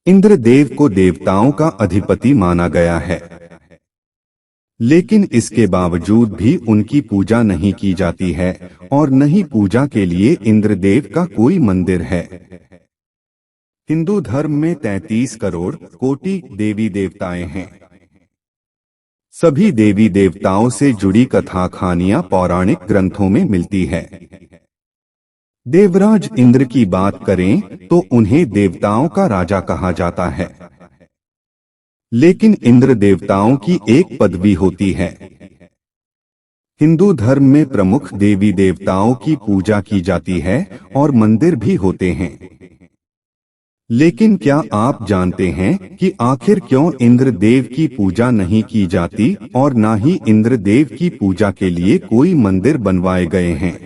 इंद्रदेव को देवताओं का अधिपति माना गया है, लेकिन इसके बावजूद भी उनकी पूजा नहीं की जाती है और न ही पूजा के लिए इंद्रदेव का कोई मंदिर है। हिंदू धर्म में 33 करोड़ कोटि देवी देवताएं हैं। सभी देवी देवताओं से जुड़ी कथा कहानियां पौराणिक ग्रंथों में मिलती है। देवराज इंद्र की बात करें तो उन्हें देवताओं का राजा कहा जाता है, लेकिन इंद्र देवताओं की एक पदवी होती है। हिंदू धर्म में प्रमुख देवी देवताओं की पूजा की जाती है और मंदिर भी होते हैं। लेकिन क्या आप जानते हैं कि आखिर क्यों इंद्रदेव की पूजा नहीं की जाती और ना ही इंद्रदेव की पूजा के लिए कोई मंदिर बनवाए गए हैं?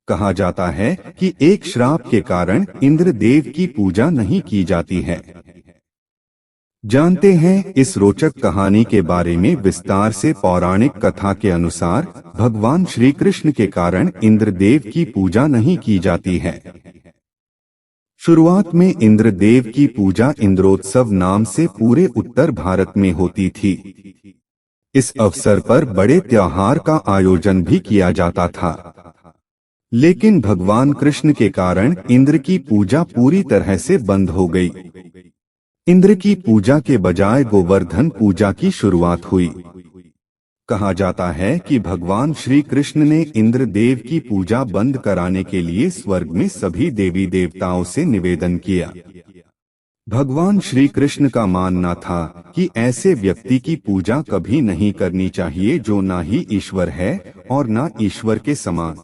कहा जाता है कि एक श्राप के कारण इंद्रदेव की पूजा नहीं की जाती है। जानते हैं इस रोचक कहानी के बारे में विस्तार से। पौराणिक कथा के अनुसार भगवान श्री कृष्ण के कारण इंद्रदेव की पूजा नहीं की जाती है। शुरुआत में इंद्रदेव की पूजा इंद्रोत्सव नाम से पूरे उत्तर भारत में होती थी। इस अवसर पर बड़े त्योहार का आयोजन भी किया जाता था, लेकिन भगवान कृष्ण के कारण इंद्र की पूजा पूरी तरह से बंद हो गई। इंद्र की पूजा के बजाय गोवर्धन पूजा की शुरुआत हुई। कहा जाता है कि भगवान श्री कृष्ण ने इंद्रदेव की पूजा बंद कराने के लिए स्वर्ग में सभी देवी देवताओं से निवेदन किया। भगवान श्री कृष्ण का मानना था कि ऐसे व्यक्ति की पूजा कभी नहीं करनी चाहिए जो ना ही ईश्वर है और ना ईश्वर के समान।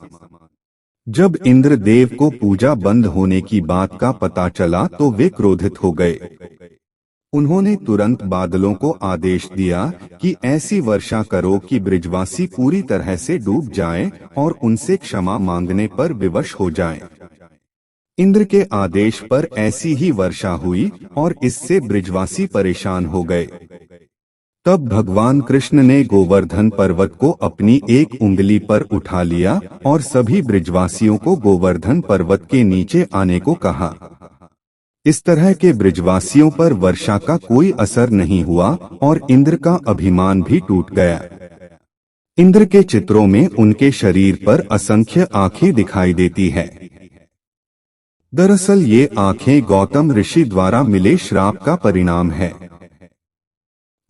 जब इंद्रदेव को पूजा बंद होने की बात का पता चला तो वे क्रोधित हो गए। उन्होंने तुरंत बादलों को आदेश दिया कि ऐसी वर्षा करो कि ब्रिजवासी पूरी तरह से डूब जाएं और उनसे क्षमा मांगने पर विवश हो जाएं। इंद्र के आदेश पर ऐसी ही वर्षा हुई और इससे ब्रिजवासी परेशान हो गए। तब भगवान कृष्ण ने गोवर्धन पर्वत को अपनी एक उंगली पर उठा लिया और सभी ब्रिजवासियों को गोवर्धन पर्वत के नीचे आने को कहा। इस तरह के ब्रिजवासियों पर वर्षा का कोई असर नहीं हुआ और इंद्र का अभिमान भी टूट गया। इंद्र के चित्रों में उनके शरीर पर असंख्य आंखें दिखाई देती है। दरअसल ये आंखें गौतम ऋषि द्वारा मिले श्राप का परिणाम है।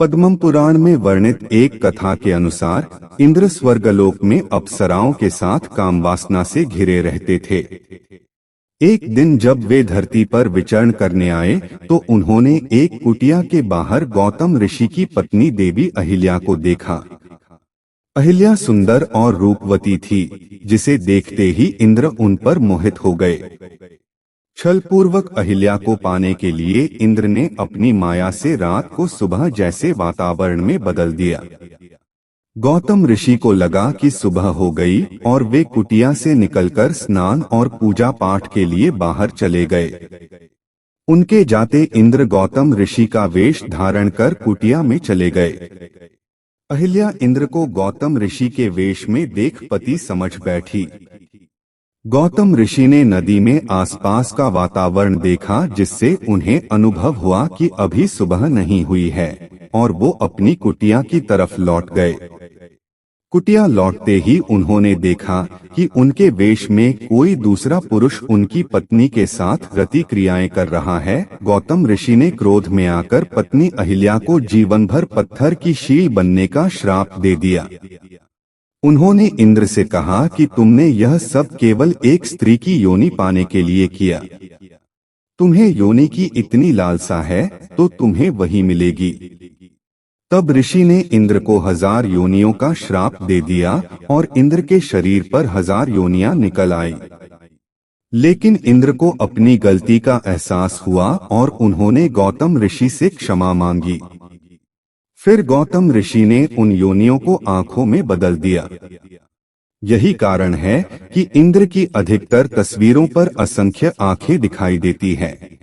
पद्मम पुराण में वर्णित एक कथा के अनुसार इंद्र स्वर्गलोक में अप्सराओं के साथ कामवासना से घिरे रहते थे। एक दिन जब वे धरती पर विचरण करने आए तो उन्होंने एक कुटिया के बाहर गौतम ऋषि की पत्नी देवी अहिल्या को देखा। अहिल्या सुंदर और रूपवती थी, जिसे देखते ही इंद्र उन पर मोहित हो गए। छलपूर्वक अहिल्या को पाने के लिए इंद्र ने अपनी माया से रात को सुबह जैसे वातावरण में बदल दिया। गौतम ऋषि को लगा कि सुबह हो गई और वे कुटिया से निकलकर स्नान और पूजा पाठ के लिए बाहर चले गए। उनके जाते इंद्र गौतम ऋषि का वेश धारण कर कुटिया में चले गए। अहिल्या इंद्र को गौतम ऋषि के वेश में देख पति समझ बैठी। गौतम ऋषि ने नदी में आसपास का वातावरण देखा, जिससे उन्हें अनुभव हुआ कि अभी सुबह नहीं हुई है और वो अपनी कुटिया की तरफ लौट गए। कुटिया लौटते ही उन्होंने देखा कि उनके वेश में कोई दूसरा पुरुष उनकी पत्नी के साथ रति क्रियाएं कर रहा है। गौतम ऋषि ने क्रोध में आकर पत्नी अहिल्या को जीवन भर पत्थर की शील बनने का श्राप दे दिया। उन्होंने इंद्र से कहा कि तुमने यह सब केवल एक स्त्री की योनि पाने के लिए किया। तुम्हें योनि की इतनी लालसा है तो तुम्हें वही मिलेगी। तब ऋषि ने इंद्र को 1000 योनियों का श्राप दे दिया और इंद्र के शरीर पर 1000 योनियां निकल आई। लेकिन इंद्र को अपनी गलती का एहसास हुआ और उन्होंने गौतम ऋषि से क्षमा मांगी। फिर गौतम ऋषि ने उन योनियों को आंखों में बदल दिया। यही कारण है कि इंद्र की अधिकतर तस्वीरों पर असंख्य आंखें दिखाई देती है।